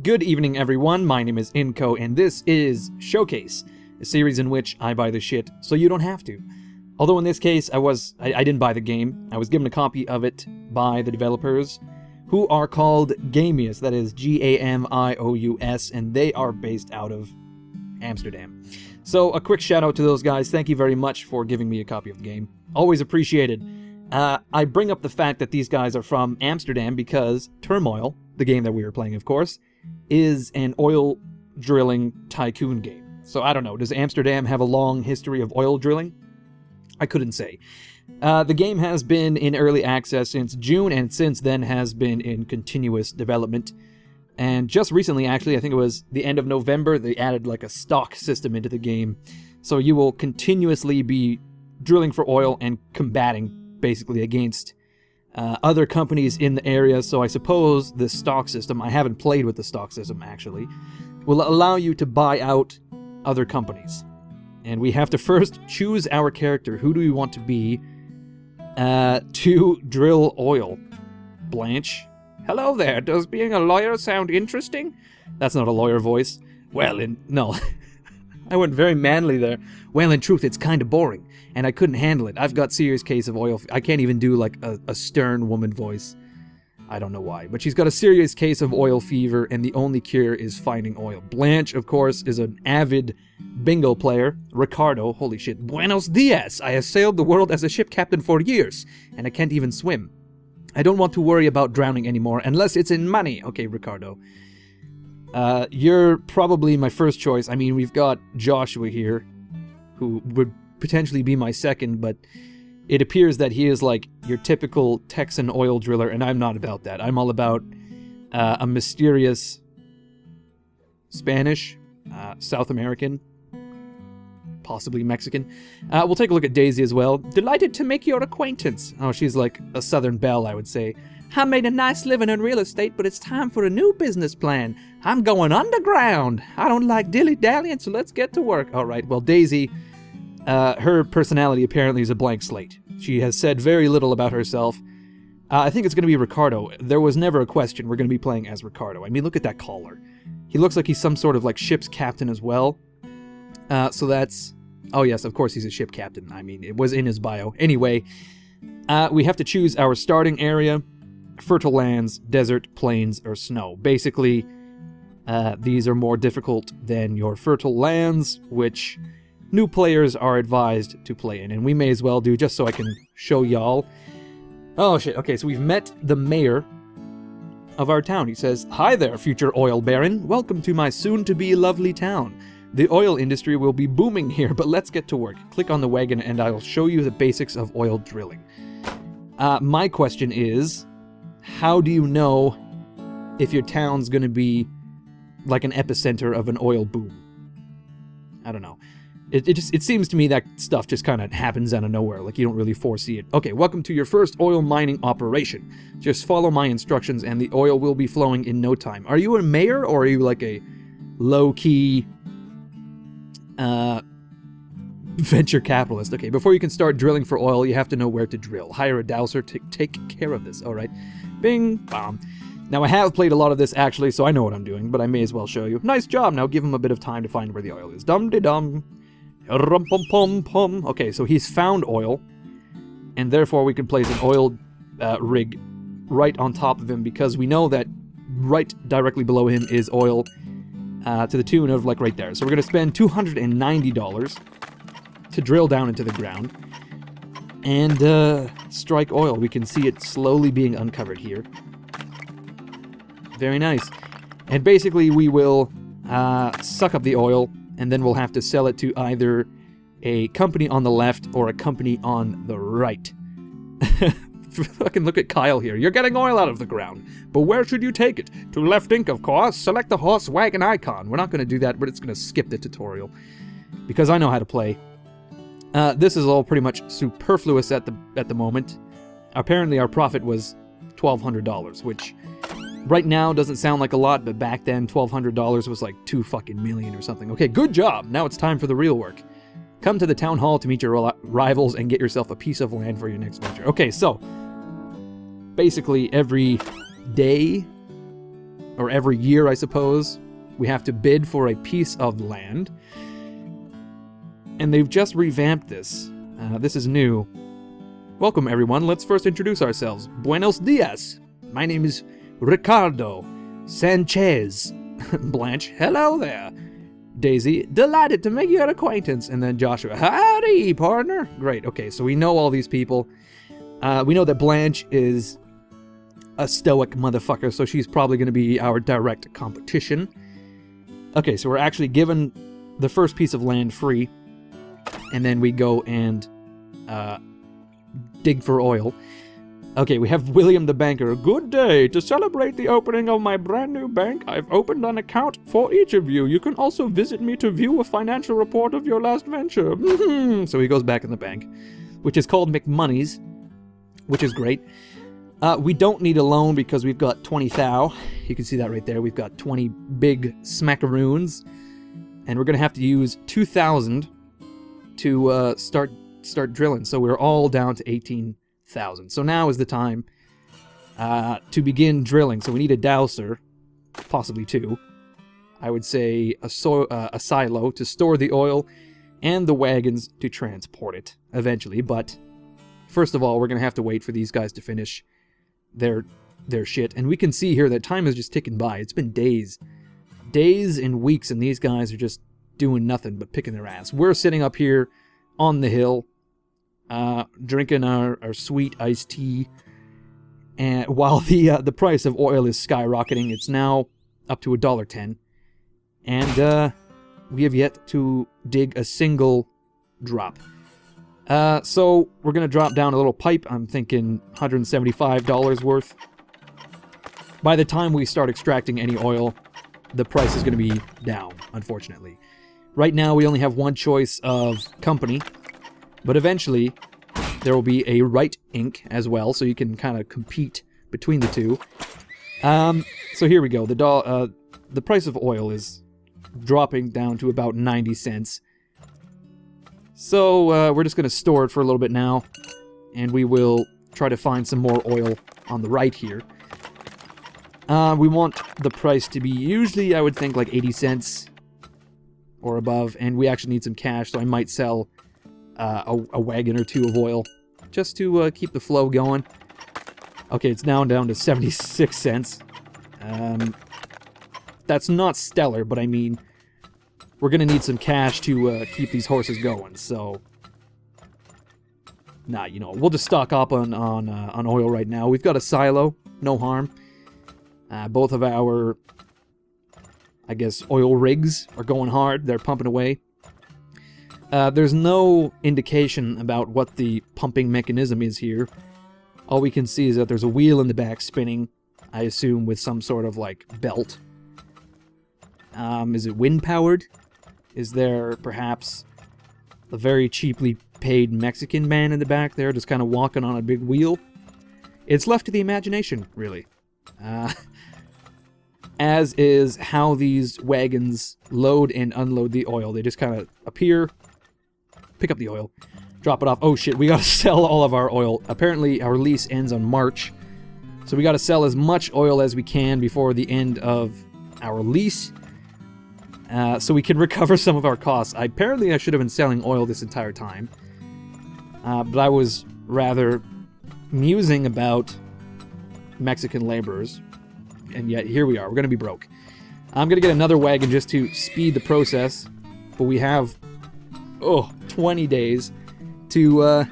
Good evening, everyone. My name is Inco, and this is Showcase, a series in which I buy the shit so you don't have to. Although in this case, I didn't buy the game. I was given a copy of it by the developers, who are called Gamious. That is Gamious, and they are based out of Amsterdam. So a quick shout out to those guys. Thank you very much for giving me a copy of the game. Always appreciated. I bring up the fact that these guys are from Amsterdam because Turmoil, the game that we were playing, of course, is an oil drilling tycoon game. So I don't know, does Amsterdam have a long history of oil drilling? I couldn't say. The game has been in early access since June, and since then has been in continuous development. And just recently, actually, I think it was the end of November, they added like a stock system into the game. So you will continuously be drilling for oil and combating, basically, against other companies in the area. So I suppose the stock system, I haven't played with the stock system actually, will allow you to buy out other companies. And we have to first choose our character. Who do we want to be to drill oil? Blanche. Hello there, does being a lawyer sound interesting? That's not a lawyer voice. Well, no. I went very manly there. Well, in truth, it's kind of boring, and I couldn't handle it. I've got serious case of oil. I can't even do like a stern woman voice. I don't know why, but she's got a serious case of oil fever, and the only cure is finding oil. Blanche, of course, is an avid bingo player. Ricardo, holy shit, buenos dias! I have sailed the world as a ship captain for years, and I can't even swim. I don't want to worry about drowning anymore, unless it's in money. Okay, Ricardo. You're probably my first choice. I mean, we've got Joshua here, who would potentially be my second, but it appears that he is like your typical Texan oil driller, and I'm not about that. I'm all about a mysterious Spanish, South American, possibly Mexican. We'll take a look at Daisy as well. Delighted to make your acquaintance. Oh, she's like a Southern belle, I would say. I made a nice living in real estate, but it's time for a new business plan. I'm going underground. I don't like dilly-dallying, so let's get to work. All right, well, Daisy, her personality apparently is a blank slate. She has said very little about herself. I think it's going to be Ricardo. There was never a question. We're going to be playing as Ricardo. I mean, look at that collar. He looks like he's some sort of like ship's captain as well. So that's... Oh yes, of course he's a ship captain. I mean, it was in his bio. Anyway, we have to choose our starting area. Fertile lands, desert, plains, or snow. Basically, these are more difficult than your fertile lands, which new players are advised to play in. And we may as well do, just so I can show y'all. Oh shit, okay, so we've met the mayor of our town. He says, "Hi there, future oil baron. Welcome to my soon-to-be lovely town. The oil industry will be booming here, but let's get to work. Click on the wagon and I'll show you the basics of oil drilling." My question is, how do you know if your town's going to be like an epicenter of an oil boom? I don't know. It seems to me that stuff just kind of happens out of nowhere, like you don't really foresee it. Okay, welcome to your first oil mining operation. Just follow my instructions and the oil will be flowing in no time. Are you a mayor or are you like a low-key venture capitalist? Okay, before you can start drilling for oil, you have to know where to drill. Hire a dowser to take care of this, alright? Bing, bam. Now, I have played a lot of this, actually, so I know what I'm doing, but I may as well show you. Nice job, now give him a bit of time to find where the oil is. Dum-de-dum. Rum-pum-pum-pum. Okay, so he's found oil, and therefore we can place an oil rig right on top of him, because we know that right directly below him is oil to the tune of, like, right there. So we're going to spend $290 to drill down into the ground and strike oil. We can see it slowly being uncovered here. Very nice. And basically we will suck up the oil, and then we'll have to sell it to either a company on the left or a company on the right. Fucking look at Kyle here. You're getting oil out of the ground, but where should you take it? To left ink, of course. Select the horse wagon icon. We're not going to do that, but it's going to skip the tutorial because I know how to play. This is all pretty much superfluous at the moment. Apparently our profit was $1,200, which right now doesn't sound like a lot, but back then $1,200 was like $2 fucking million or something. Okay, good job. Now it's time for the real work. Come to the town hall to meet your rivals and get yourself a piece of land for your next venture. Okay, so basically every day or every year, I suppose, we have to bid for a piece of land. And they've just revamped this. This is new. Welcome, everyone. Let's first introduce ourselves. Buenos dias. My name is Ricardo Sanchez. Blanche, hello there. Daisy, delighted to make your acquaintance. And then Joshua, howdy, partner. Great, okay, so we know all these people. We know that Blanche is a stoic motherfucker, so she's probably going to be our direct competition. Okay, so we're actually given the first piece of land free, and then we go and dig for oil. Okay, we have William the banker. Good day. To celebrate the opening of my brand new bank, I've opened an account for each of you. You can also visit me to view a financial report of your last venture. So he goes back in the bank, which is called McMoney's, which is great. We don't need a loan because we've got 20 thou. You can see that right there. We've got 20 big smackaroons, and we're going to have to use 2,000 to start drilling. So we're all down to 18,000. So now is the time to begin drilling. So we need a dowser, possibly two. I would say a silo to store the oil and the wagons to transport it eventually. But first of all, we're going to have to wait for these guys to finish their shit. And we can see here that time is just ticking by. It's been days and weeks, and these guys are just doing nothing but picking their ass. We're sitting up here on the hill, drinking our sweet iced tea, and while the price of oil is skyrocketing. It's now up to $1.10, and we have yet to dig a single drop. So we're gonna drop down a little pipe. I'm thinking $175 worth. By the time we start extracting any oil, the price is gonna be down, unfortunately. Right now we only have one choice of company, but eventually there will be a Right Inc. as well, so you can kind of compete between the two. So here we go. The price of oil is dropping down to about 90 cents. So we're just going to store it for a little bit now, and we will try to find some more oil on the right here. We want the price to be usually, I would think, like 80 cents or above, and we actually need some cash, so I might sell a wagon or two of oil just to keep the flow going. Okay, it's now down to 76 cents. That's not stellar, but I mean, we're going to need some cash to keep these horses going, so nah, you know, we'll just stock up on oil right now. We've got a silo, no harm. Both of our, I guess, oil rigs are going hard. They're pumping away. There's no indication about what the pumping mechanism is here. All we can see is that there's a wheel in the back spinning, I assume with some sort of, like, belt. Is it wind-powered? Is there, perhaps, a very cheaply paid Mexican man in the back there just kind of walking on a big wheel? It's left to the imagination, really. As is how these wagons load and unload the oil. They just kind of appear, pick up the oil, drop it off. Oh shit, we gotta sell all of our oil. Apparently our lease ends on March, so we gotta sell as much oil as we can before the end of our lease, so we can recover some of our costs. Apparently I should have been selling oil this entire time, but I was rather musing about Mexican laborers, and yet here we are. We're gonna be broke. I'm gonna get another wagon just to speed the process, but we have 20 days to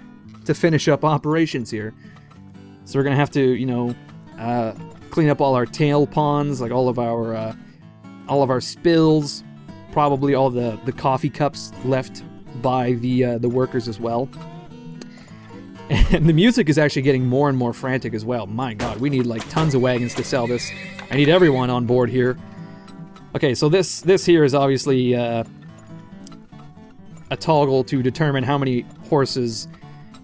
finish up operations here. So we're gonna have to, you know, clean up all our tail ponds, like all of our spills, probably all the coffee cups left by the workers as well. And the music is actually getting more and more frantic as well. My god, we need like tons of wagons to sell this. I need everyone on board here. Okay, so this here is obviously a toggle to determine how many horses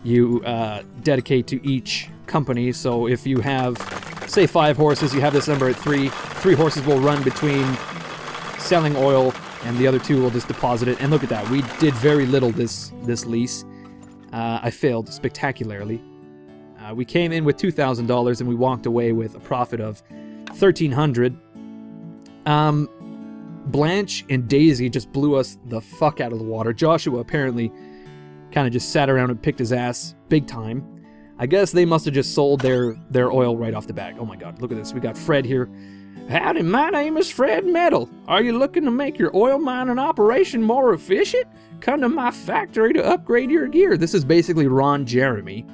you dedicate to each company. So if you have, say, 5 horses, you have this number at 3. 3 horses will run between selling oil, and the other 2 will just deposit it. And look at that, we did very little this lease. I failed spectacularly. We came in with $2,000 and we walked away with a profit of $1,300. Blanche and Daisy just blew us the fuck out of the water. Joshua apparently kind of just sat around and picked his ass big time. I guess they must have just sold their oil right off the bat. Oh my god, look at this. We got Fred here. Howdy, my name is Fred Metal. Are you looking to make your oil mining operation more efficient? Come to my factory to upgrade your gear. This is basically Ron Jeremy,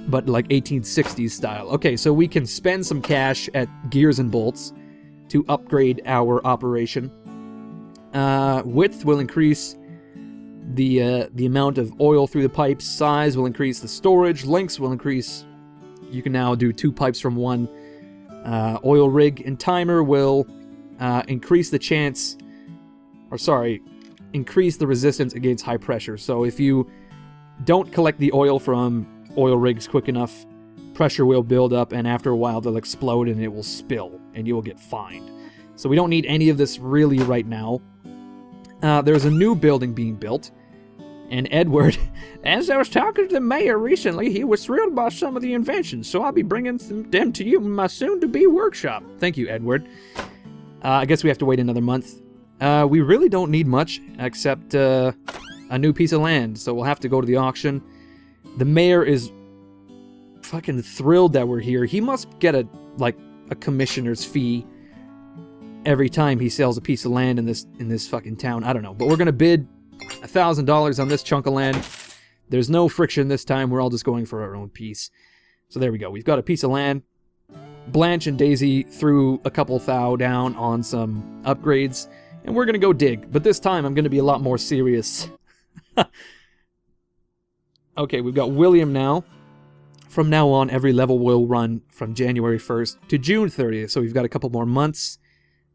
but like 1860s style. Okay, so we can spend some cash at Gears and Bolts to upgrade our operation. Width will increase the amount of oil through the pipes. Size will increase the storage. Lengths will increase. You can now do 2 pipes from one oil rig. And timer will increase the chance, increase the resistance against high pressure. So if you don't collect the oil from oil rigs quick enough, pressure will build up, and after a while they'll explode and it will spill, and you will get fined. So we don't need any of this really right now. There's a new building being built, and Edward, as I was talking to the mayor recently, he was thrilled by some of the inventions, so I'll be bringing them to you in my soon-to-be workshop. Thank you, Edward. I guess we have to wait another month. We really don't need much, except a new piece of land, so we'll have to go to the auction. The mayor is fucking thrilled that we're here. He must get a commissioner's fee every time he sells a piece of land in this fucking town. I don't know, but we're gonna bid $1,000 on this chunk of land. There's no friction this time. We're all just going for our own piece. So there we go. We've got a piece of land. Blanche and Daisy threw a couple thou down on some upgrades, and we're gonna go dig. But this time I'm gonna be a lot more serious. Okay, we've got William now. From now on, every level will run from January 1st to June 30th, so we've got a couple more months.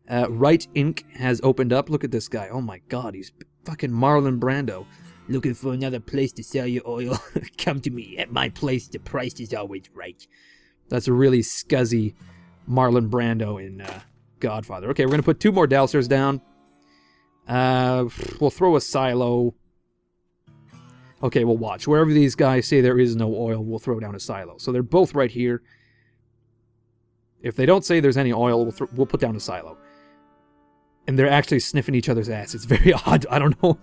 Right Inc. has opened up. Look at this guy. Oh my god, he's fucking Marlon Brando. Looking for another place to sell your oil? Come to me. At my place, the price is always right. That's a really scuzzy Marlon Brando in Godfather. Okay, we're going to put 2 more dowsers down. We'll throw a silo. Okay, we'll watch. Wherever these guys say there is no oil, we'll throw down a silo. So they're both right here. If they don't say there's any oil, we'll put down a silo. And they're actually sniffing each other's ass. It's very odd. I don't know.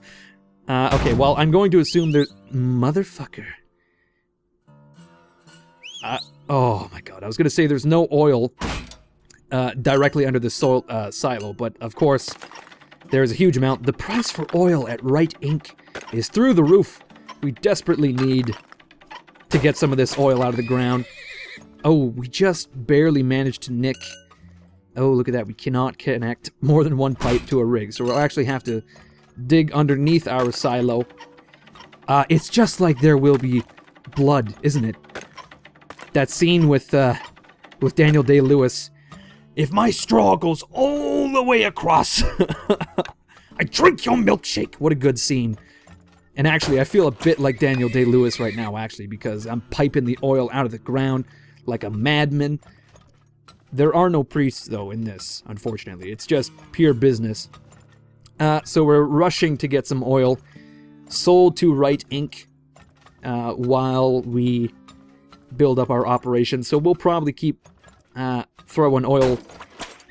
Okay, well, I'm going to assume there's... Motherfucker. Oh my god. I was going to say there's no oil directly under the silo, but of course, there's a huge amount. The price for oil at Right Inc. is through the roof. We desperately need to get some of this oil out of the ground. Oh, we just barely managed to nick... Oh, look at that. We cannot connect more than 1 pipe to a rig, so we'll actually have to dig underneath our silo. It's just like There Will Be Blood, isn't it? That scene with Daniel Day-Lewis. If my straw goes all the way across, I drink your milkshake. What a good scene. And actually, I feel a bit like Daniel Day-Lewis right now, actually, because I'm piping the oil out of the ground like a madman. There are no priests, though, in this, unfortunately. It's just pure business. So we're rushing to get some oil sold to Right Inc. While we build up our operation. So we'll probably keep throwing oil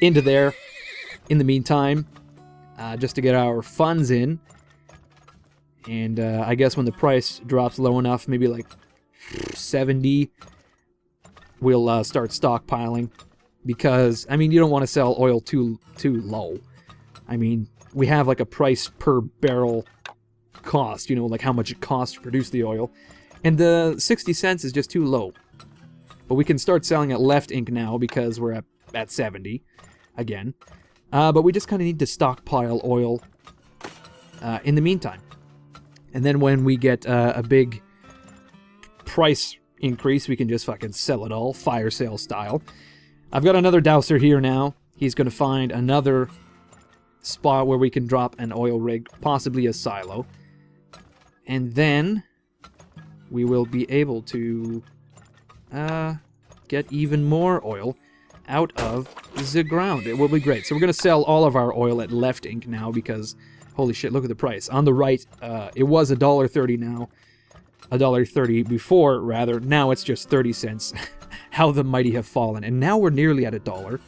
into there in the meantime, just to get our funds in. And I guess when the price drops low enough, maybe like 70, we'll start stockpiling. Because, I mean, you don't want to sell oil too low. I mean, we have like a price per barrel cost, you know, like how much it costs to produce the oil. And the 60 cents is just too low. But we can start selling at Left Inc. now because we're at 70 again. But we just kind of need to stockpile oil in the meantime. And then when we get a big price increase, we can just fucking sell it all, fire sale style. I've got another dowser here now. He's going to find another spot where we can drop an oil rig, possibly a silo. And then we will be able to get even more oil out of the ground. It will be great. So we're going to sell all of our oil at Left Inc. now because, holy shit, look at the price. On the right, it was $1.30 now. $1.30 before, rather. Now it's just 30 cents. How the mighty have fallen. And now we're nearly at $1.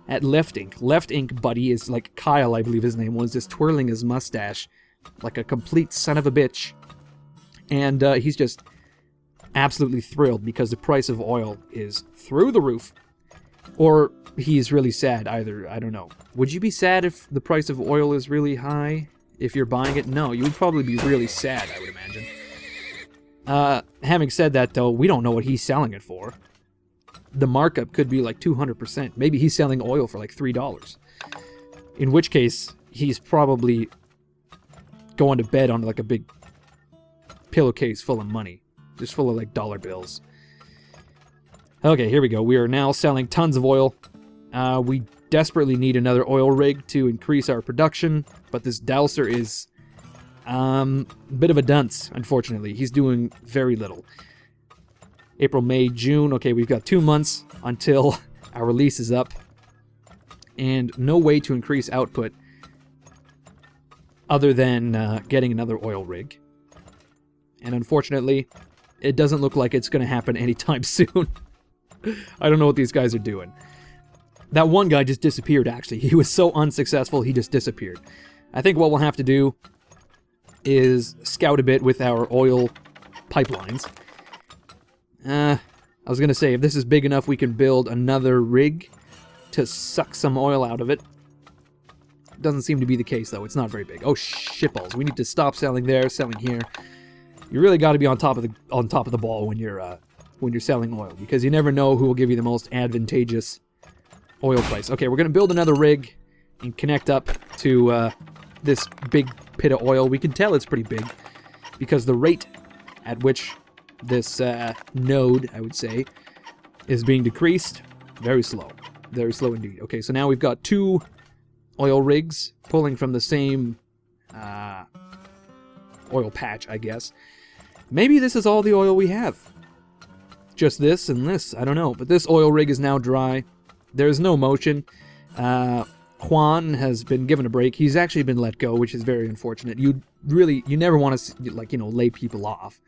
at Left Ink. Left Ink, buddy, is like Kyle, I believe his name was, just twirling his mustache like a complete son of a bitch. And he's just absolutely thrilled because the price of oil is through the roof. Or he's really sad, either. I don't know. Would you be sad if the price of oil is really high? If you're buying it? No, you would probably be really sad, I would imagine. Having said that, though, we don't know what he's selling it for. The markup could be like 200%. Maybe he's selling oil for like $3. In which case, he's probably going to bed on like a big pillowcase full of money. Just full of like dollar bills. Okay, here we go. We are now selling tons of oil. We desperately need another oil rig to increase our production, but this Dowser is a bit of a dunce, unfortunately. He's doing very little. April, May, June. Okay, we've got 2 months until our lease is up, and no way to increase output other than getting another oil rig. And unfortunately, it doesn't look like it's going to happen anytime soon. I don't know what these guys are doing. That one guy just disappeared, actually. He was so unsuccessful, he just disappeared. I think what we'll have to do is scout a bit with our oil pipelines. I was going to say, if this is big enough, we can build another rig to suck some oil out of it. Doesn't seem to be the case, though. It's not very big. Oh, shitballs. We need to stop selling there, selling here. You really got to be on top of the ball when you're selling oil, because you never know who will give you the most advantageous oil price. Okay, we're going to build another rig and connect up to this big pit of oil. We can tell it's pretty big because the rate at which this node, I would say, is being decreased, very slow. Very slow indeed. Okay, so now we've got 2 oil rigs pulling from the same oil patch, I guess. Maybe this is all the oil we have. Just this and this, I don't know. But this oil rig is now dry. There's no motion. Juan has been given a break. He's actually been let go, which is very unfortunate. You never want to, like, lay people off.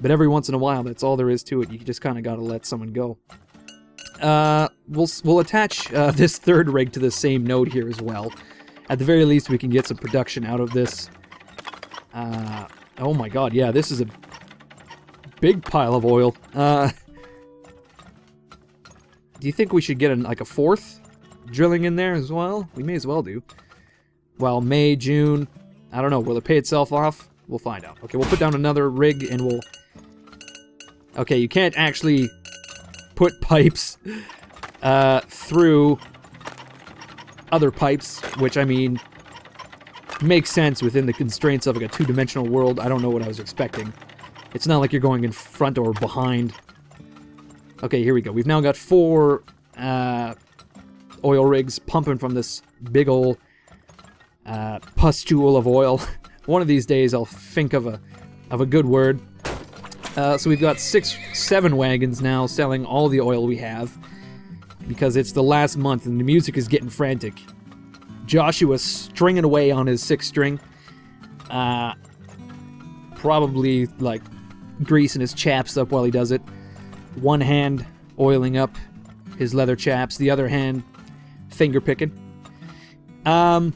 But every once in a while, that's all there is to it. You just kind of got to let someone go. We'll attach this 3rd rig to the same node here as well. At the very least, we can get some production out of this. Oh my god, yeah, this is a big pile of oil. Do you think we should get a 4th drilling in there as well? We may as well do. Well, May, June, I don't know. Will it pay itself off? We'll find out. Okay, we'll put down another rig and we'll... Okay, you can't actually put pipes through other pipes, which, I mean, makes sense within the constraints of like a 2-dimensional world. I don't know what I was expecting. It's not like you're going in front or behind. Okay, here we go. We've now got 4 oil rigs pumping from this big ol' pustule of oil. One of these days I'll think of a good word. So we've got 7 wagons now selling all the oil we have, because it's the last month and the music is getting frantic. Joshua's stringing away on his 6th string. Probably, like, greasing his chaps up while he does it. One hand oiling up his leather chaps, the other hand finger picking. We're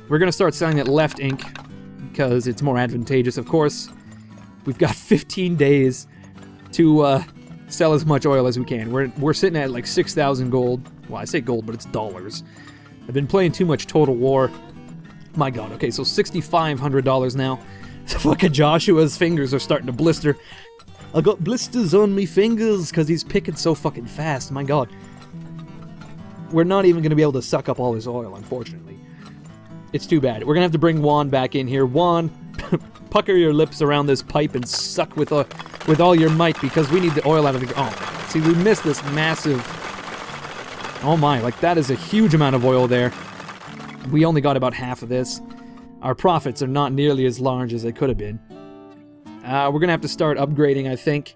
going to start selling at Left Ink because it's more advantageous, of course. We've got 15 days to sell as much oil as we can. We're sitting at like 6,000 gold. Well, I say gold, but it's dollars. I've been playing too much Total War. My god, okay, so $6,500 now. Fucking Joshua's fingers are starting to blister. I got blisters on me fingers because he's picking so fucking fast. My god. We're not even going to be able to suck up all his oil, unfortunately. It's too bad. We're going to have to bring Juan back in here. Juan, pucker your lips around this pipe and suck with all your might, because we need the oil out of the... Oh, see, we missed this massive... Oh my, like that is a huge amount of oil there. We only got about half of this. Our profits are not nearly as large as they could have been. We're going to have to start upgrading, I think.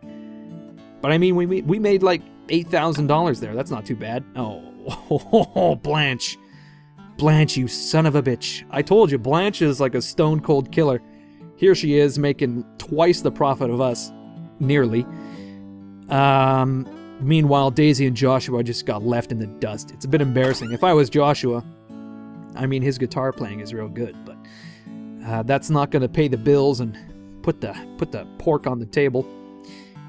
But I mean, we made like $8,000 there. That's not too bad. Oh, Blanche. Blanche, you son of a bitch. I told you, Blanche is like a stone-cold killer. Here she is making twice the profit of us. Nearly. Meanwhile, Daisy and Joshua just got left in the dust. It's a bit embarrassing. If I was Joshua, I mean, his guitar playing is real good, but that's not going to pay the bills and put the pork on the table.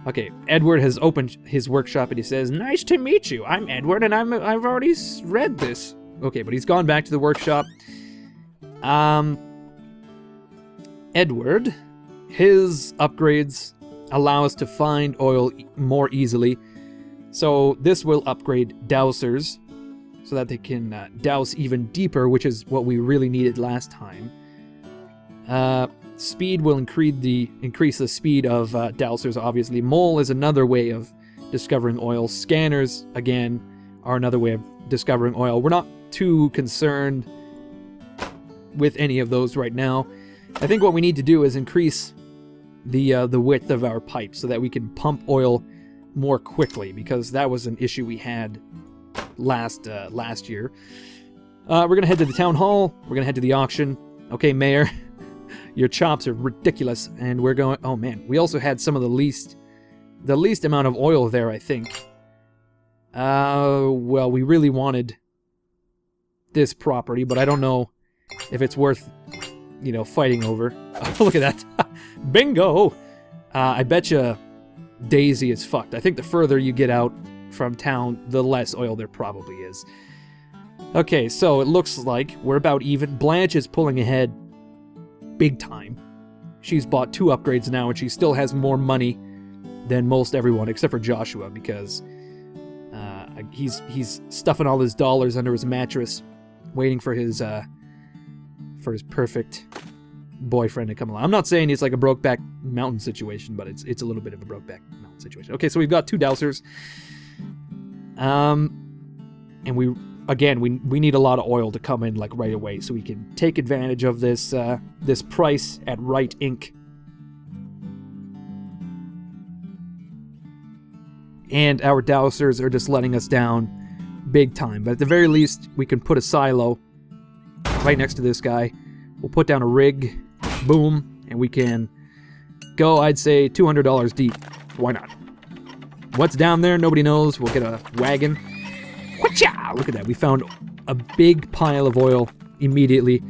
Okay, Edward has opened his workshop and he says, "Nice to meet you. I'm Edward and I've already read this." Okay, but he's gone back to the workshop. Edward, his upgrades allow us to find oil more easily. So this will upgrade dowsers so that they can douse even deeper, which is what we really needed last time. Speed will increase the speed of dowsers, obviously. Mole is another way of discovering oil. Scanners, again, are another way of discovering oil. We're not too concerned with any of those right now. I think what we need to do is increase the width of our pipe so that we can pump oil more quickly, because that was an issue we had last year. We're going to head to the town hall. We're going to head to the auction. Okay, Mayor, your chops are ridiculous, and we're going... Oh, man. We also had some of the least amount of oil there, I think. Well, we really wanted this property, but I don't know if it's worth, fighting over. Oh, look at that. Bingo! I betcha Daisy is fucked. I think the further you get out from town, the less oil there probably is. Okay, so it looks like we're about even. Blanche is pulling ahead big time. She's bought 2 upgrades now, and she still has more money than most everyone, except for Joshua, because he's stuffing all his dollars under his mattress, waiting for his perfect boyfriend to come along. I'm not saying it's like a Brokeback Mountain situation, but it's a little bit of a Brokeback Mountain situation. Okay, so we've got 2 dowsers. And we need a lot of oil to come in like right away, so we can take advantage of this this price at Right Inc. And our dowsers are just letting us down big time. But at the very least, we can put a silo right next to this guy. We'll put down a rig, boom, and we can go, I'd say, $200 deep. Why not? What's down there? Nobody knows. We'll get a wagon. Whatcha! Look at that. We found a big pile of oil immediately.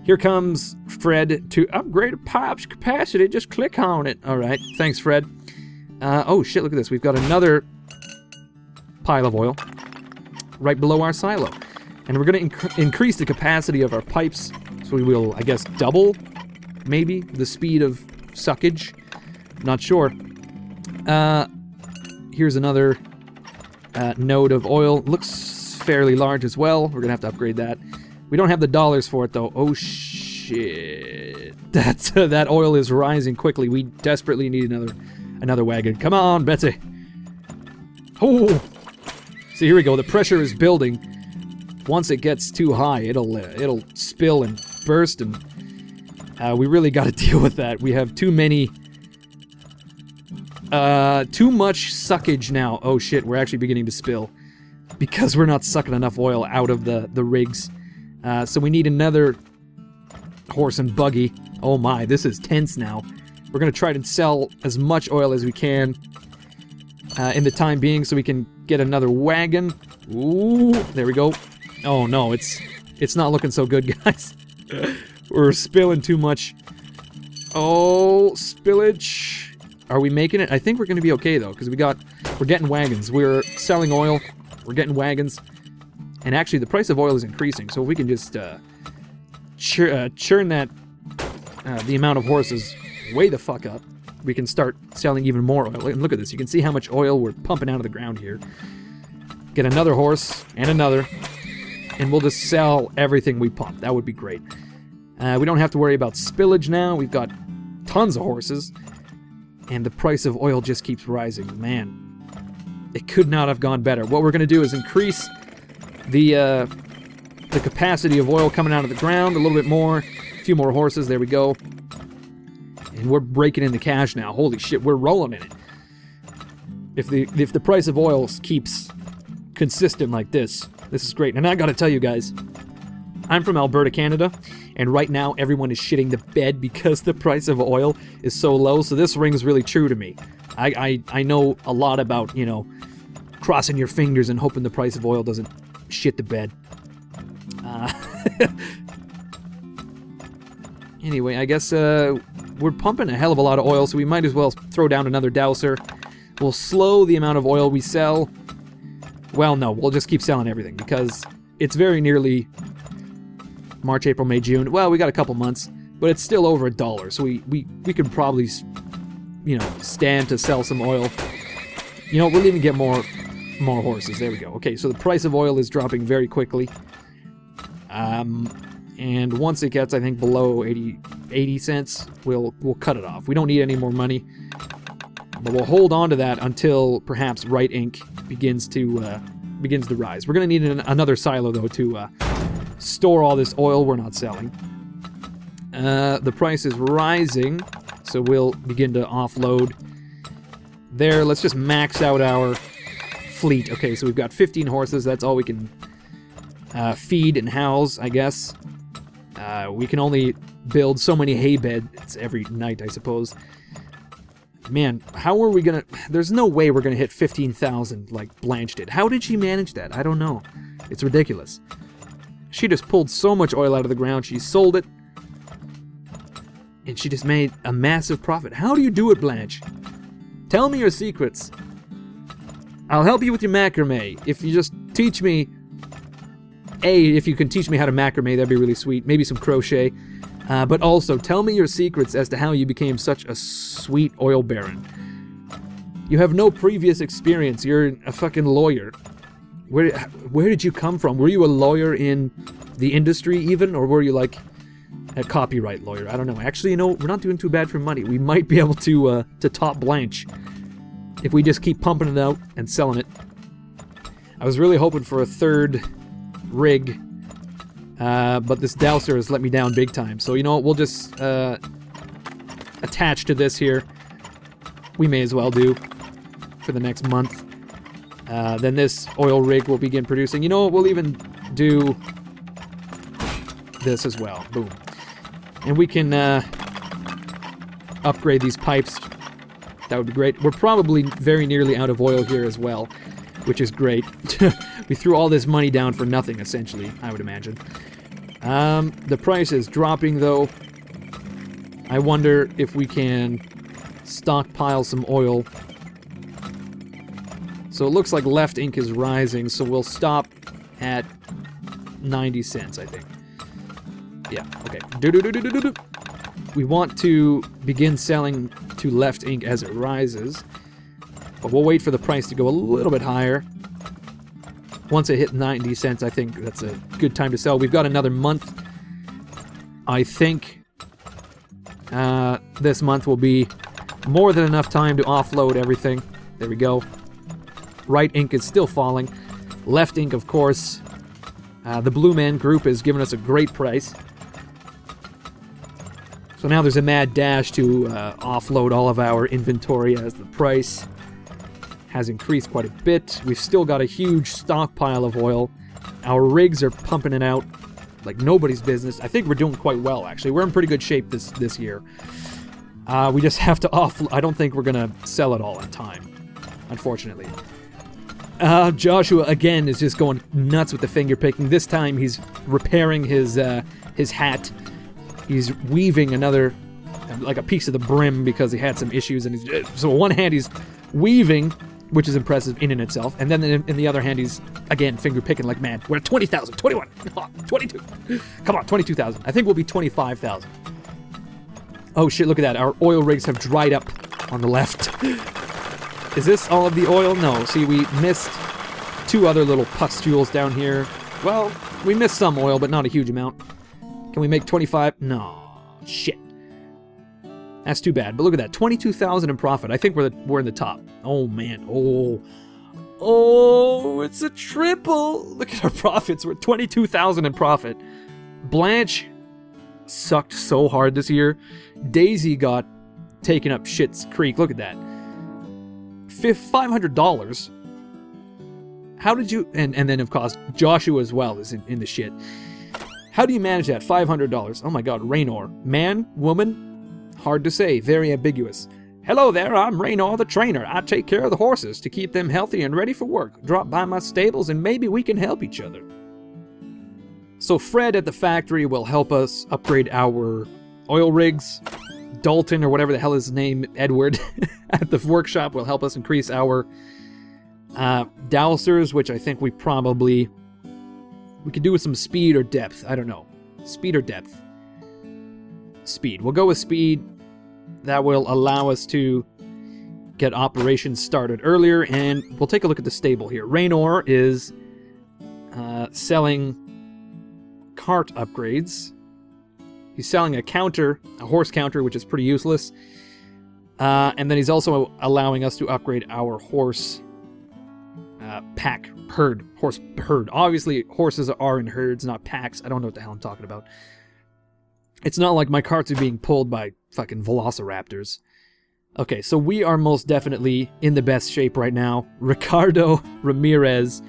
Here comes Fred to upgrade a pipe's capacity. Just click on it. All right. Thanks, Fred. Oh, shit. Look at this. We've got another pile of oil right below our silo. And we're going to increase the capacity of our pipes. So we will, I guess, double, maybe, the speed of suckage. Not sure. Here's another node of oil. Looks fairly large as well. We're going to have to upgrade that. We don't have the dollars for it, though. Oh, shit. That oil is rising quickly. We desperately need another wagon. Come on, Betsy. Oh! See, here we go. The pressure is building. Once it gets too high, it'll spill and burst, and we really got to deal with that. We have too much suckage now. Oh shit, we're actually beginning to spill because we're not sucking enough oil out of the rigs. So we need another horse and buggy. Oh my, this is tense now. We're gonna try to sell as much oil as we can in the time being, so we can get another wagon. Ooh, there we go. Oh no, it's not looking so good, guys. We're spilling too much. Oh, spillage. Are we making it? I think we're going to be okay, though, because we're getting wagons. We're selling oil. We're getting wagons. And actually, the price of oil is increasing, so if we can just churn that, the amount of horses way the fuck up, we can start selling even more oil. And look at this. You can see how much oil we're pumping out of the ground here. Get another horse and another, and we'll just sell everything we pump. That would be great. We don't have to worry about spillage now. We've got tons of horses, and the price of oil just keeps rising. Man, it could not have gone better. What we're going to do is increase the capacity of oil coming out of the ground a little bit more. A few more horses. There we go. And we're breaking in the cash now. Holy shit, we're rolling in it. If the price of oil keeps consistent like this is great. And I gotta tell you guys, I'm from Alberta, Canada, and right now everyone is shitting the bed because the price of oil is so low, so this rings really true to me. I know a lot about, crossing your fingers and hoping the price of oil doesn't shit the bed. Anyway, I guess we're pumping a hell of a lot of oil, so we might as well throw down another dowser. We'll slow the amount of oil we sell. Well, no, we'll just keep selling everything because it's very nearly March, April, May, June. Well, we got a couple months, but it's still over $1, so we could probably, you know, stand to sell some oil. You know, we'll even get more horses. There we go. Okay, so the price of oil is dropping very quickly. And once it gets, I think, below 80 cents, we'll cut it off. We don't need any more money, but we'll hold on to that until perhaps Right Ink begins to rise. We're going to need another silo, though, to store all this oil we're not selling. The price is rising, so we'll begin to offload. There, let's just max out our fleet. Okay, so we've got 15 horses. That's all we can feed and house, I guess. We can only build so many hay beds every night, I suppose. Man, how are we gonna... There's no way we're gonna hit 15,000 like Blanche did. How did she manage that? I don't know. It's ridiculous. She just pulled so much oil out of the ground, she sold it, and she just made a massive profit. How do you do it, Blanche? Tell me your secrets. I'll help you with your macrame. If you just teach me... if you can teach me how to macrame, that'd be really sweet. Maybe some crochet. But also, tell me your secrets as to how you became such a sweet oil baron. You have no previous experience. You're a fucking lawyer. Where did you come from? Were you a lawyer in the industry even? Or were you like a copyright lawyer? I don't know. Actually, you know, we're not doing too bad for money. We might be able to top Blanche if we just keep pumping it out and selling it. I was really hoping for a third rig, but this dowser has let me down big time. So, you know what? We'll just attach to this here. We may as well do for the next month. Then this oil rig will begin producing. You know what? We'll even do this as well. Boom. And we can upgrade these pipes. That would be great. We're probably very nearly out of oil here as well, which is great. We threw all this money down for nothing, essentially, I would imagine. The price is dropping, though. I wonder if we can stockpile some oil. So it looks like left ink is rising, so we'll stop at 90 cents, I think. Yeah, okay. We want to begin selling to left ink as it rises, but we'll wait for the price to go a little bit higher. Once it hit 90 cents, I think that's a good time to sell. We've got another month. I think this month will be more than enough time to offload everything. There we go. Right ink is still falling. Left ink, of course. The Blue Man Group has given us a great price. So now there's a mad dash to offload all of our inventory as the price has increased quite a bit. We've still got a huge stockpile of oil. Our rigs are pumping it out like nobody's business. I think we're doing quite well, actually. We're in pretty good shape this year. We just have to offload. I don't think we're going to sell it all in time, unfortunately. Joshua, again, is just going nuts with the finger picking. This time he's repairing his hat. He's weaving another, like a piece of the brim because he had some issues. And so one hand he's weaving, which is impressive in and itself. And then in the other hand, he's, again, finger picking like mad. We're at 20,000, 21, 22. Come on, 22,000. I think we'll be 25,000. Oh shit, look at that. Our oil rigs have dried up on the left. Is this all of the oil? No. See, we missed two other little pustules down here. Well, we missed some oil, but not a huge amount. Can we make 25? No. Shit. That's too bad. But look at that. 22,000 in profit. I think we're in the top. Oh, man. Oh, it's a triple. Look at our profits. We're 22,000 in profit. Blanche sucked so hard this year. Daisy got taken up shit's creek. Look at that. $500. How did you... And then, of course, Joshua as well is in the shit. How do you manage that? $500. Oh my god, Raynor. Man? Woman? Hard to say. Very ambiguous. Hello there, I'm Raynor the trainer. I take care of the horses to keep them healthy and ready for work. Drop by my stables and maybe we can help each other. So Fred at the factory will help us upgrade our oil rigs. Dalton, or whatever the hell his name, Edward, at the workshop will help us increase our dowsers, which I think we could do with some speed or depth. I don't know. Speed or depth? Speed. We'll go with speed. That will allow us to get operations started earlier, and we'll take a look at the stable here. Raynor is selling cart upgrades. He's selling a horse counter, which is pretty useless. And then he's also allowing us to upgrade our horse horse herd. Obviously, horses are in herds, not packs. I don't know what the hell I'm talking about. It's not like my carts are being pulled by fucking velociraptors. Okay, so we are most definitely in the best shape right now. Ricardo Ramirez,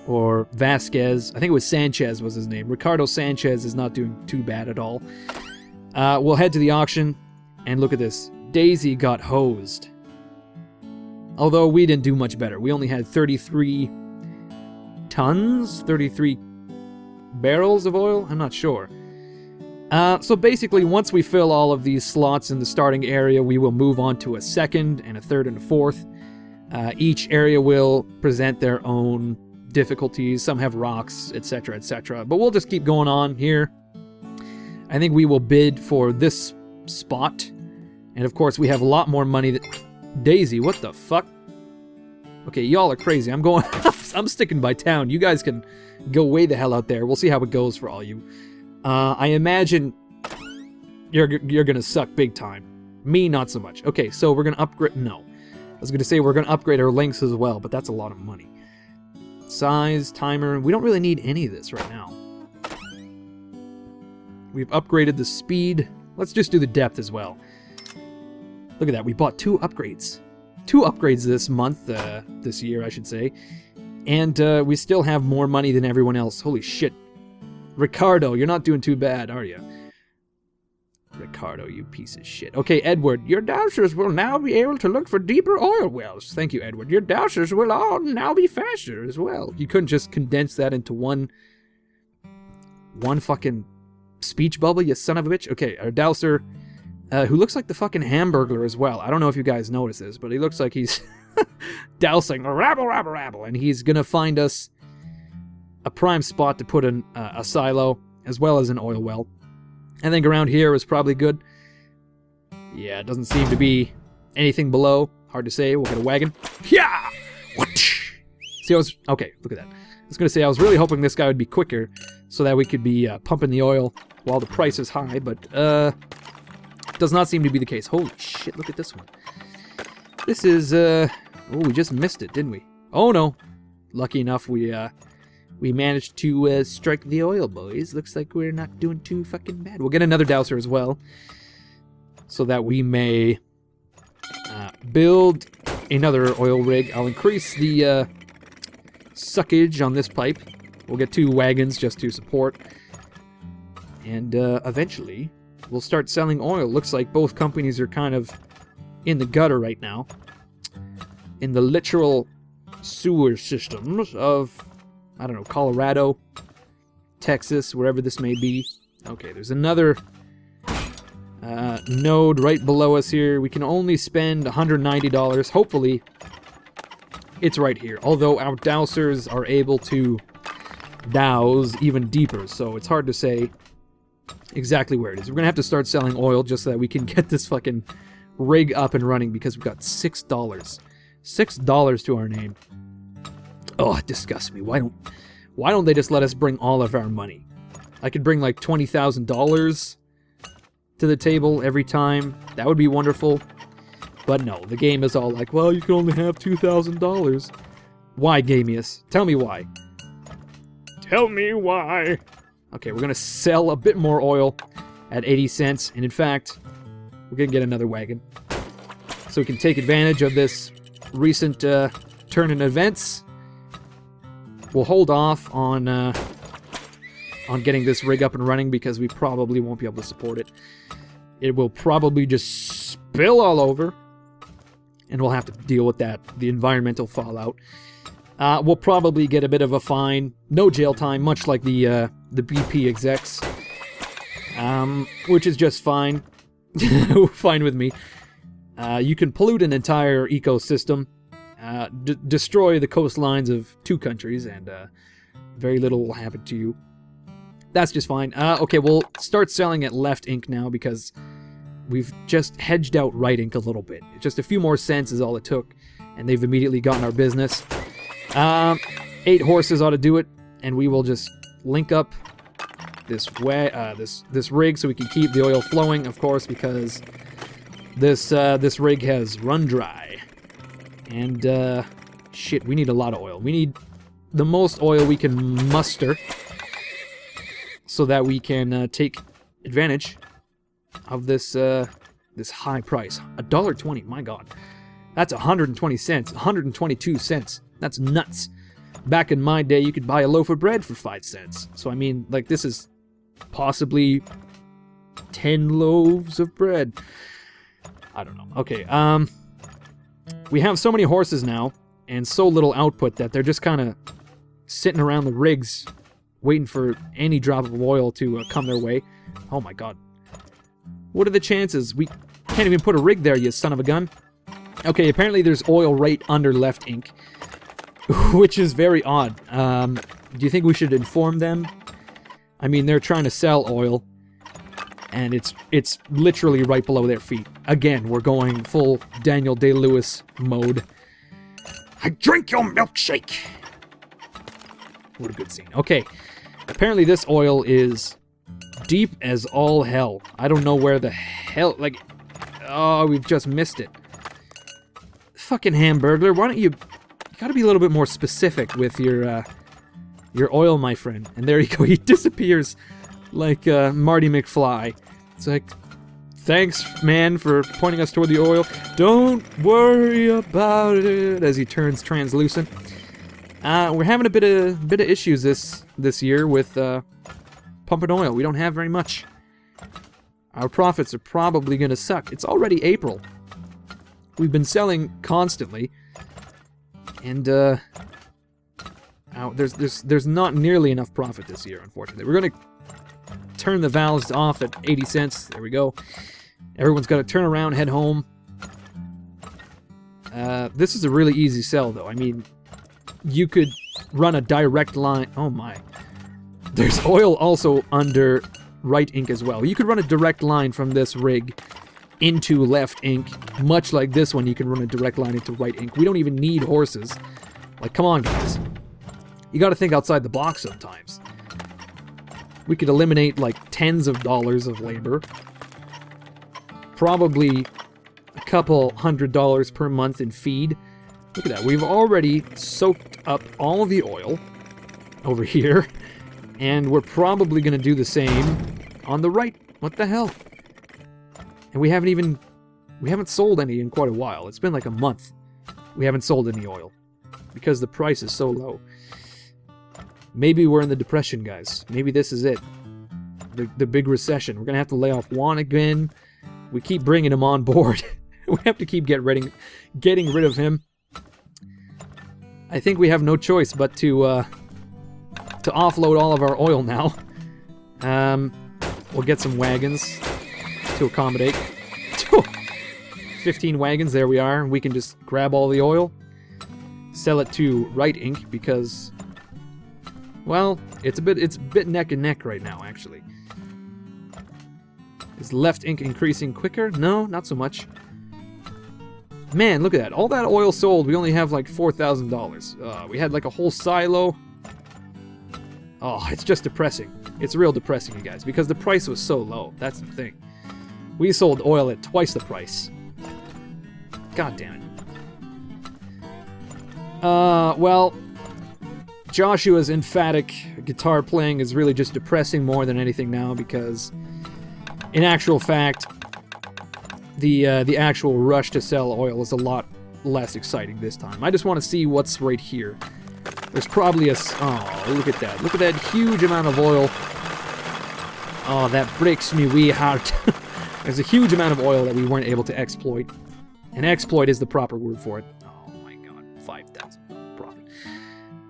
or Vasquez, I think it was Sanchez was his name. Ricardo Sanchez is not doing too bad at all. We'll head to the auction, and look at this. Daisy got hosed. Although we didn't do much better. We only had 33 tons? 33 barrels of oil? I'm not sure. So basically, once we fill all of these slots in the starting area, we will move on to a second, and a third, and a fourth. Each area will present their own difficulties. Some have rocks, etc., etc. But we'll just keep going on here. I think we will bid for this spot. And of course, we have a lot more money than... Daisy, what the fuck? Okay, y'all are crazy. I'm sticking by town. You guys can go way the hell out there. We'll see how it goes for all you. I imagine you're gonna suck big time. Me, not so much. Okay, so we're gonna upgrade... No. I was gonna say we're gonna upgrade our links as well, but that's a lot of money. Size, timer... We don't really need any of this right now. We've upgraded the speed. Let's just do the depth as well. Look at that. We bought 2 upgrades. 2 upgrades this month, this year, I should say. And we still have more money than everyone else. Holy shit. Ricardo, you're not doing too bad, are you? Ricardo, you piece of shit. Okay, Edward, your dowsers will now be able to look for deeper oil wells. Thank you, Edward. Your dowsers will all now be faster as well. You couldn't just condense that into one fucking speech bubble, you son of a bitch. Okay, our dowser, who looks like the fucking Hamburglar as well. I don't know if you guys notice this, but he looks like he's dousing rabble, rabble, rabble, and he's gonna find us a prime spot to put in a silo, as well as an oil well. I think around here is probably good. Yeah, it doesn't seem to be anything below. Hard to say. We'll get a wagon. Yeah! See, okay, look at that. I was going to say, I was really hoping this guy would be quicker, so that we could be pumping the oil while the price is high, but does not seem to be the case. Holy shit, look at this one. This is, oh, we just missed it, didn't we? Oh, no. Lucky enough, we managed to strike the oil, boys. Looks like we're not doing too fucking bad. We'll get another dowser as well, so that we may build another oil rig. I'll increase the suckage on this pipe. We'll get 2 wagons just to support. And eventually, we'll start selling oil. Looks like both companies are kind of in the gutter right now. In the literal sewer systems of... I don't know, Colorado, Texas, wherever this may be. Okay, there's another node right below us here. We can only spend $190. Hopefully, it's right here. Although our dowsers are able to douse even deeper, so it's hard to say exactly where it is. We're going to have to start selling oil just so that we can get this fucking rig up and running, because we've got $6. $6 to our name. Oh, it disgusts me. Why don't they just let us bring all of our money? I could bring like $20,000 to the table every time. That would be wonderful. But no, the game is all like, well, you can only have $2,000. Why, Gamious? Tell me why. Tell me why. Okay, we're going to sell a bit more oil at 80 cents. And in fact, we're going to get another wagon, so we can take advantage of this recent turn in events. We'll hold off on getting this rig up and running, because we probably won't be able to support it. It will probably just spill all over. and we'll have to deal with that, the environmental fallout. We'll probably get a bit of a fine, no jail time, much like the BP execs, which is just fine, fine with me. You can pollute an entire ecosystem, destroy the coastlines of 2 countries, and very little will happen to you. That's just fine. Okay, we'll start selling at left ink now because we've just hedged out right ink a little bit. Just a few more cents is all it took, and they've immediately gotten our business. 8 horses ought to do it, and we will just link up this rig so we can keep the oil flowing, of course, because this rig has run dry. And shit, we need a lot of oil. We need the most oil we can muster so that we can take advantage of this this high price. $1.20, my god. That's 120 cents, 122 cents. That's nuts. Back in my day, you could buy a loaf of bread for 5 cents. So I mean, like, this is possibly 10 loaves of bread. I don't know. Okay, we have so many horses now, and so little output that they're just kind of sitting around the rigs, waiting for any drop of oil to come their way. Oh my god. What are the chances? We can't even put a rig there, you son of a gun. Okay, apparently there's oil right under left ink, which is very odd. Do you think we should inform them? I mean, they're trying to sell oil, and it's literally right below their feet. Again, we're going full Daniel Day-Lewis mode. I drink your milkshake! What a good scene. Okay, apparently this oil is deep as all hell. I don't know where the hell, like, oh, we've just missed it. Fucking Hamburglar, why don't you gotta be a little bit more specific with your oil, my friend. And there you go, he disappears like Marty McFly. It's like, thanks, man, for pointing us toward the oil. Don't worry about it, as he turns translucent. We're having a bit of issues this year with pumping oil. We don't have very much. Our profits are probably going to suck. It's already April. We've been selling constantly, and there's not nearly enough profit this year, unfortunately. We're going to turn the valves off at 80 cents. There we go. Everyone's got to turn around, head home. This is a really easy sell, though. I mean, you could run a direct line. Oh my. There's oil also under right ink as well. You could run a direct line from this rig into left ink, much like this one. You can run a direct line into right ink. We don't even need horses. Like, come on, guys. You got to think outside the box sometimes. We could eliminate like tens of dollars of labor. Probably a couple $100 per month in feed. Look at that. We've already soaked up all of the oil over here. And we're probably going to do the same on the right. What the hell? And we haven't sold any in quite a while. It's been like a month. We haven't sold any oil. Because the price is so low. Maybe we're in the depression, guys. Maybe this is it. The big recession. We're going to have to lay off Juan again. We keep bringing him on board. We have to keep getting rid of him. I think we have no choice but to offload all of our oil now. We'll get some wagons to accommodate. 15 wagons, there we are. We can just grab all the oil, sell it to right ink because, well, it's a bit neck and neck right now, actually. Is left ink increasing quicker? No, not so much. Man, look at that. All that oil sold, we only have like $4,000. We had like a whole silo. Oh, it's just depressing. It's real depressing, you guys, because the price was so low. That's the thing. We sold oil at twice the price. God damn it. Well, Joshua's emphatic guitar playing is really just depressing more than anything now because, in actual fact, the actual rush to sell oil is a lot less exciting this time. I just want to see what's right here. There's probably oh, look at that. Look at that huge amount of oil. Oh, that breaks me wee heart. There's a huge amount of oil that we weren't able to exploit. An exploit is the proper word for it. Oh my god, 5,000 profit.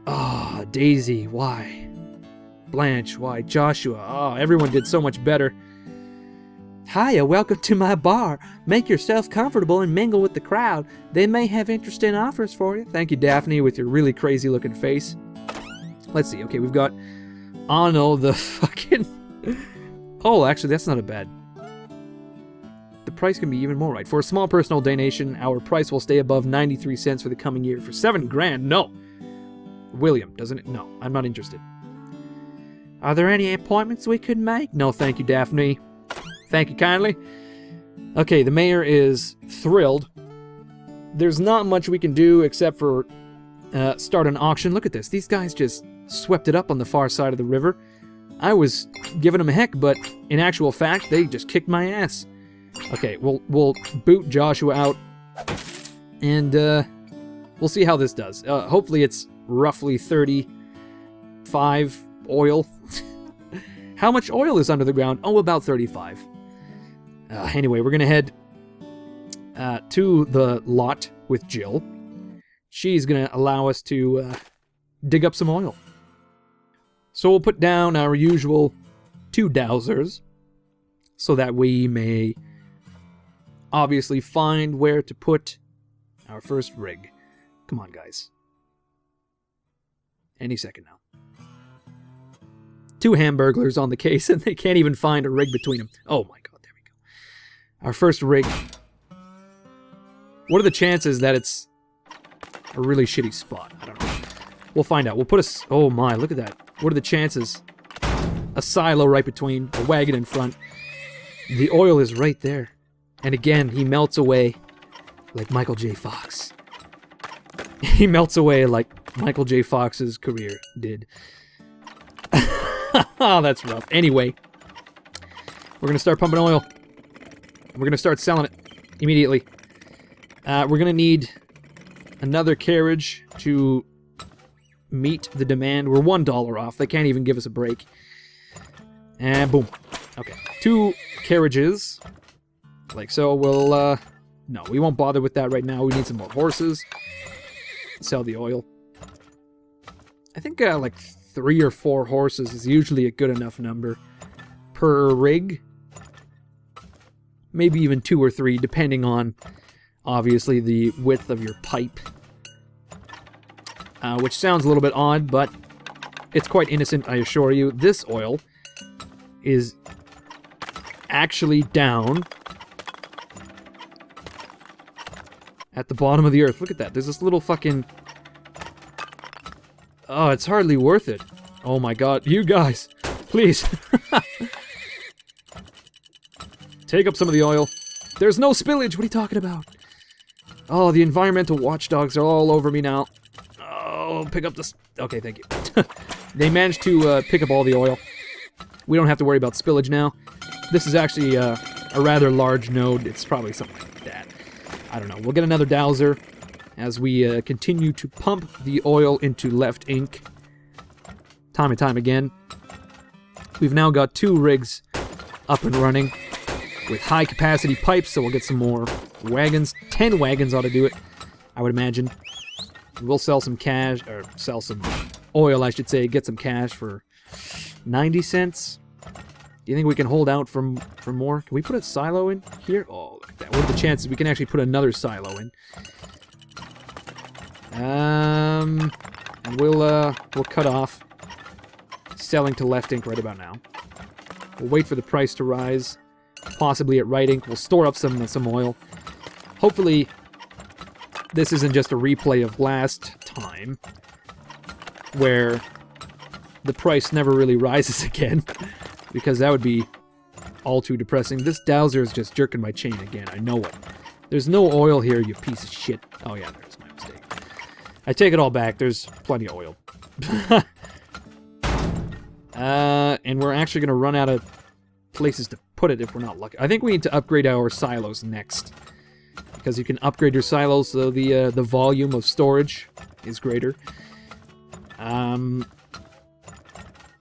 Ah, Daisy, why? Blanche, why? Joshua, oh, everyone did so much better. Hiya, welcome to my bar. Make yourself comfortable and mingle with the crowd. They may have interesting offers for you. Thank you, Daphne, with your really crazy looking face. Let's see, okay, we've got... Oh no, the fucking... Oh, actually, that's not a bad... The price can be even more right. For a small personal donation, our price will stay above 93 cents for the coming year. For 7 grand, no. William, doesn't it? No, I'm not interested. Are there any appointments we could make? No, thank you, Daphne. Thank you kindly. Okay, the mayor is thrilled. There's not much we can do except for start an auction. Look at this. These guys just swept it up on the far side of the river. I was giving them a heck, but in actual fact, they just kicked my ass. Okay, we'll boot Joshua out, and we'll see how this does. Hopefully it's roughly 35 oil. How much oil is under the ground? Oh, about 35. Anyway, we're going to head to the lot with Jill. She's going to allow us to dig up some oil. So we'll put down our usual 2 dowsers so that we may obviously find where to put our first rig. Come on, guys. Any second now. 2 hamburglers on the case, and they can't even find a rig between them. Oh my god, there we go. Our first rig. What are the chances that it's a really shitty spot? I don't know. We'll find out. We'll put a... Oh my, look at that. What are the chances? A silo right between, a wagon in front. The oil is right there. And again, he melts away like Michael J. Fox. He melts away like Michael J. Fox's career did. Oh, that's rough. Anyway, we're going to start pumping oil. We're going to start selling it immediately. We're going to need another carriage to meet the demand. We're $1 off. They can't even give us a break. And boom. Okay. 2 carriages. Like so. We'll, no, we won't bother with that right now. We need some more horses. Sell the oil. I think, like 3 or 4 horses is usually a good enough number per rig. Maybe even 2 or 3, depending on, obviously, the width of your pipe. Which sounds a little bit odd, but it's quite innocent, I assure you. This oil is actually down at the bottom of the earth. Look at that. There's this little fucking... Oh, it's hardly worth it. Oh my god. You guys, please. Take up some of the oil. There's no spillage. What are you talking about? Oh, the environmental watchdogs are all over me now. Oh, pick up this. Okay, thank you. They managed to pick up all the oil. We don't have to worry about spillage now. This is actually a rather large node. It's probably something like that. I don't know. We'll get another dowser as we continue to pump the oil into left ink. Time and time again. We've now got 2 rigs up and running with high capacity pipes, so we'll get some more wagons. 10 wagons ought to do it, I would imagine. We'll sell some cash, or sell some oil, I should say, get some cash for 90 cents. Do you think we can hold out for more? Can we put a silo in here? Oh, look at that. What are the chances we can actually put another silo in? And we'll cut off selling to left ink right about now. We'll wait for the price to rise, possibly at right ink. We'll store up some oil. Hopefully, this isn't just a replay of last time, where the price never really rises again, because that would be all too depressing. This dowser is just jerking my chain again. I know it. There's no oil here, you piece of shit. Oh yeah, there's my mistake. I take it all back. There's plenty of oil. And we're actually going to run out of places to put it if we're not lucky. I think we need to upgrade our silos next, because you can upgrade your silos so the volume of storage is greater.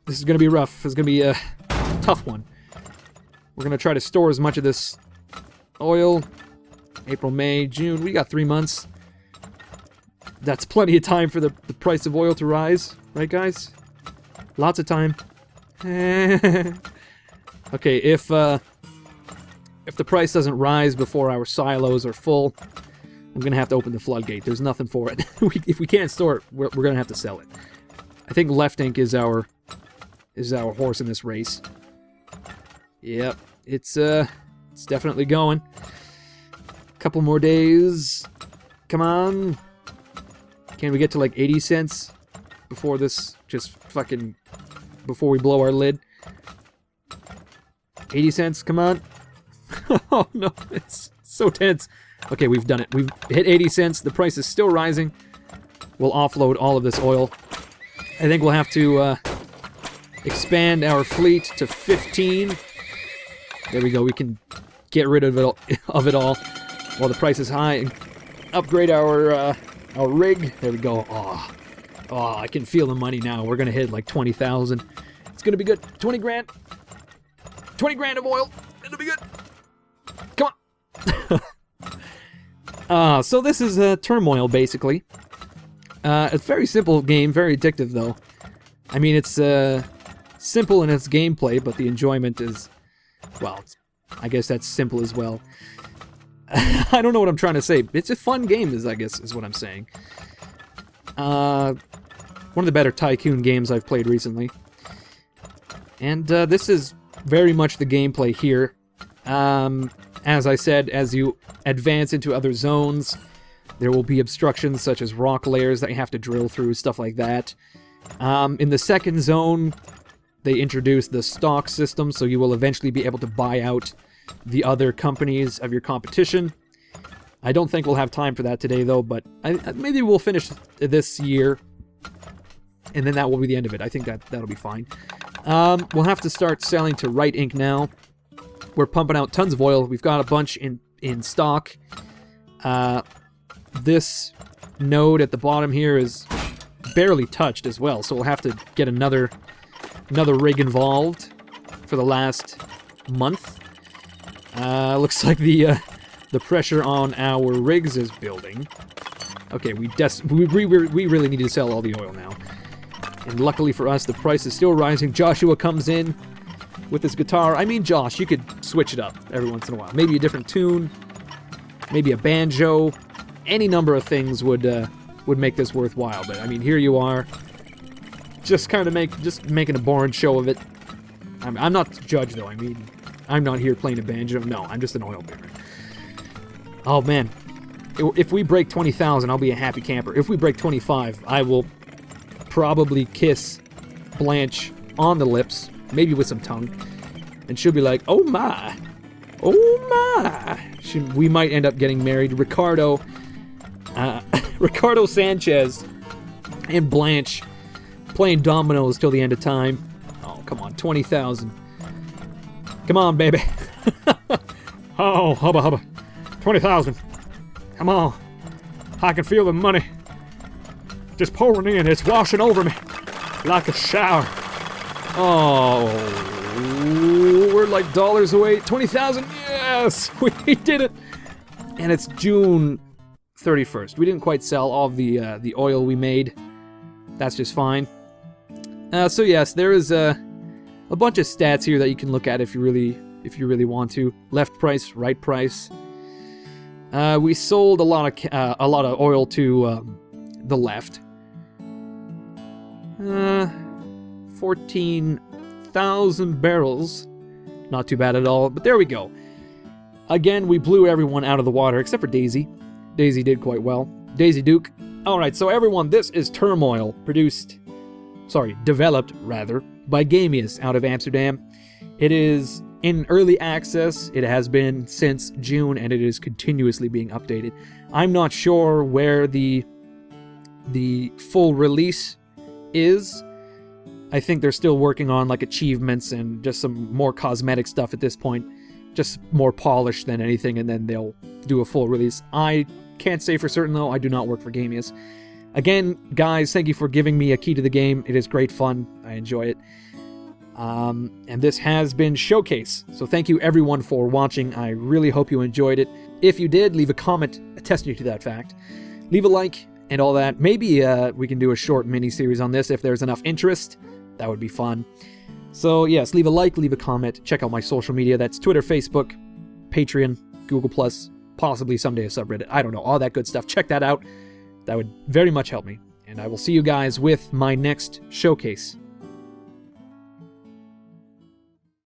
This is going to be rough. This is going to be a tough one. We're going to try to store as much of this oil April, May, June. We got 3 months. That's plenty of time for the price of oil to rise. Right, guys? Lots of time. Okay, if the price doesn't rise before our silos are full, I'm going to have to open the floodgate. There's nothing for it. If we can't store it, we're going to have to sell it. I think Left Ink is our horse in this race. Yep, it's definitely going. Couple more days. Come on. Can we get to like 80 cents before this before we blow our lid? 80 cents, come on. Oh no, it's so tense. Okay, we've done it. We've hit 80 cents. The price is still rising. We'll offload all of this oil. I think we'll have to expand our fleet to 15. There we go. We can get rid of it all while the price is high and upgrade our rig. There we go. Oh, I can feel the money now. We're gonna hit like 20,000. It's gonna be good. 20 grand. 20 grand of oil. It'll be good. Come on. So this is Turmoil, basically. It's a very simple game, very addictive, though. I mean, it's simple in its gameplay, but the enjoyment is, well, I guess that's simple as well. I don't know what I'm trying to say. It's a fun game, I guess, is what I'm saying. One of the better tycoon games I've played recently. And this is very much the gameplay here. As I said, as you advance into other zones, there will be obstructions such as rock layers that you have to drill through, stuff like that. In the second zone, they introduced the stock system, so you will eventually be able to buy out the other companies of your competition. I don't think we'll have time for that today, though, but maybe we'll finish this year, and then that will be the end of it. I think that'll be fine. We'll have to start selling to Right Ink now. We're pumping out tons of oil. We've got a bunch in stock. This node at the bottom here is barely touched as well, so we'll have to get another rig involved for the last month. Looks like the pressure on our rigs is building. Okay, we really need to sell all the oil now. And luckily for us, the price is still rising. Joshua comes in with his guitar. I mean, Josh, you could switch it up every once in a while. Maybe a different tune, maybe a banjo. Any number of things would make this worthwhile. But I mean, here you are, just making a boring show of it. I'm not the judge, though. I mean, I'm not here playing a banjo. No, I'm just an oil baron. Oh man, if we break 20,000, I'll be a happy camper. If we break 25, I will probably kiss Blanche on the lips, maybe with some tongue, and she'll be like, "Oh my, oh my." We might end up getting married. Ricardo Sanchez and Blanche playing dominoes till the end of time. Oh, come on, 20,000. Come on, baby. Oh, hubba hubba. 20,000. Come on. I can feel the money just pouring in. It's washing over me like a shower. Oh, we're like dollars away. 20,000. Yes, we did it. And it's June 31st. We didn't quite sell all of the oil we made. That's just fine. So yes, there is a bunch of stats here that you can look at if you really want to. Left price, right price. We sold a lot of oil to the left. 14,000 barrels. Not too bad at all, but there we go. Again, we blew everyone out of the water except for Daisy. Daisy did quite well. Daisy Duke. Alright, so everyone, this is Turmoil, developed by Gamious out of Amsterdam. It is in early access. It has been since June, and it is continuously being updated. I'm not sure where the full release is. I think they're still working on like achievements and just some more cosmetic stuff at this point. Just more polished than anything, and then they'll do a full release. I can't say for certain, though. I do not work for Gamious. Again, guys, thank you for giving me a key to the game. It is great fun. I enjoy it. And this has been Showcase. So thank you everyone for watching. I really hope you enjoyed it. If you did, leave a comment attesting to that fact. Leave a like and all that. Maybe we can do a short mini-series on this if there's enough interest. That would be fun. So yes, leave a like, leave a comment. Check out my social media. That's Twitter, Facebook, Patreon, Google+, possibly someday a subreddit. I don't know, all that good stuff. Check that out. That would very much help me. And I will see you guys with my next Showcase.